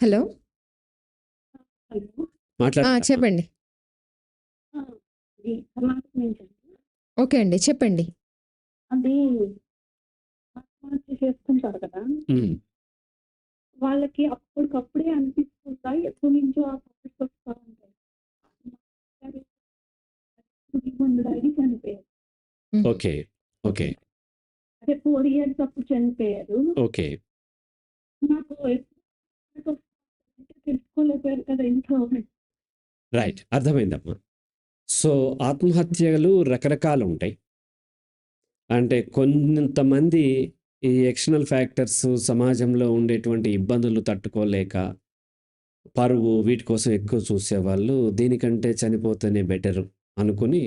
Hello. Hello. మాట్లాడతామా? చెప్పండి. ఆ! ఇది కర్ణాటక నుంచండి. ఓకే అండి. చెప్పండి. అది ఆత్మహత్య చేసుకుంటారు కదా! హ్మ్. వాళ్ళకి అప్పటికప్పుడే అనిపిస్తుందా? ఎప్పటి నుంచో ఆ థాట్స్ వస్తా ఉంటాయి. ఉండడానికి చనిపోయారు. హ్మ్. ఓకే. ఓకే. అంటే 4 ఇయర్స్ అప్పుడు చనిపోయారు. ఓకే. నాకు ఎప్పుడు తెలుసుకోలేకపోయారు కదా ఇంట్లో. రైట్. అర్థమైందమ్మా. సో, ఆత్మహత్యలు రకరకాలుంటాయి. అంటే కొంతమంది ఈ ఎక్స్‌టర్నల్ ఫ్యాక్టర్స్ సమాజంలో ఉండేటువంటి ఇబ్బందులు తట్టుకోలేక, పరువు వీటి కోసం ఎక్కువ చూసేవాళ్ళు దీనికంటే చనిపోతేనే బెటరు అనుకుని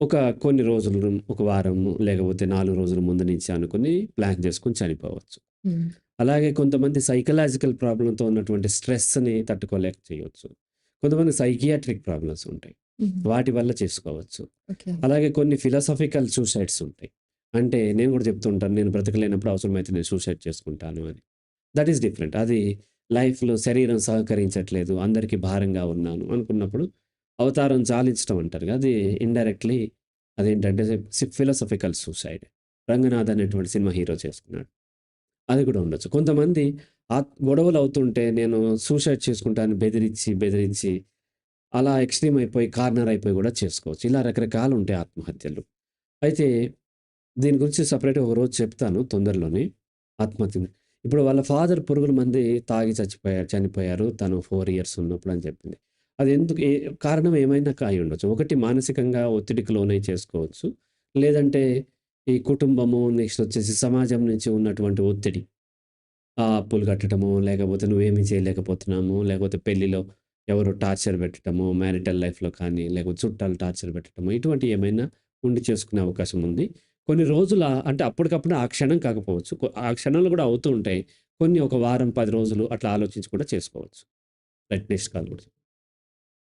ఒక కొన్ని రోజులు, ఒక వారము లేకపోతే 4 రోజుల ముందు నుంచి అనుకుని ప్లాన్ చేసుకొని చనిపోవచ్చు. హ్మ్. అలాగే కొంతమంది సైకలాజికల్ ప్రాబ్లమ్‌తో ఉన్నటువంటి స్ట్రెస్‌ని తట్టుకోలేక చేయొచ్చు. కొంతమంది సైకియాట్రిక్ ప్రాబ్లమ్స్ ఉంటాయి. హ్మ్. వాటి వల్ల చేసుకోవచ్చు. ఓకే. అలాగే కొన్ని ఫిలాసాఫికల్ సూసైడ్స్ ఉంటాయి. అంటే నేను కూడా చెప్తూ ఉంటాను. నేను బ్రతకలేనప్పుడు అవసరమైతే నేను సూసైడ్ చేసుకుంటాను అని. That is different. అది లైఫ్‌లో శరీరం సహకరించట్లేదు, అందరికీ భారంగా ఉన్నాను అనుకున్నప్పుడు అవతారం చాలించడం అంటారు. అది ఇండైరెక్ట్‌లీ అదేంటంటే ఫిలాసాఫికల్ సూసైడ్. 'రంగనాథ్' అనేటువంటి సినిమా హీరో చేసుకున్నాడు. అది కూడా ఉండొచ్చు. కొంతమంది గొడవలు అవుతుంటే నేను సూసైడ్ చేసుకుంటాను బెదిరించి, బెదిరించి అలా ఎక్స్‌ట్రీమ్ అయిపోయి, కార్నర్ అయిపోయి కూడా చేసుకోవచ్చు. ఇలా రకరకాలు ఉంటాయి ఆత్మహత్యలు. అయితే దీని గురించి సెపరేట్‌గా ఒకరోజు చెప్తాను తొందరలోనే ఆత్మహత్యని. ఇప్పుడు వాళ్ళ ఫాదర్ పురుగుల మంది తాగి చనిపోయారు. తను 4 ఇయర్స్ ఉన్నప్పుడు అని చెప్పింది. అది ఎందుకు కారణం ఏమైనా అయ్యుండొచ్చు. ఒకటి మానసికంగా ఒత్తిడికి లోనై చేసుకోవచ్చు. లేదంటే ఈ కుటుంబము, నెక్స్ట్ వచ్చేసి సమాజం నుంచి ఉన్నటువంటి ఒత్తిడి. అప్పులు కట్టడమో, లేకపోతే నువ్వేమీ చేయలేకపోతున్నాము, లేకపోతే పెళ్లిలో ఎవరో టార్చర్ పెట్టడమో, మ్యారిటల్ లైఫ్‌లో కానీ, లేకపోతే చుట్టాలు టార్చర్ పెట్టడమో, ఇటువంటివి ఏమైనా ఉండి చేసుకునే అవకాశం ఉంది. కొన్ని రోజుల అంటే అప్పటికప్పుడు ఆ క్షణం కాకపోవచ్చు. ఆ క్షణంలో కూడా అవుతూ ఉంటాయి. కొన్ని ఒక వారం, 10 రోజులు అట్లా ఆలోచించి కూడా చేసుకోవచ్చు. రైట్. నెక్స్ట్ కాల్ కూడా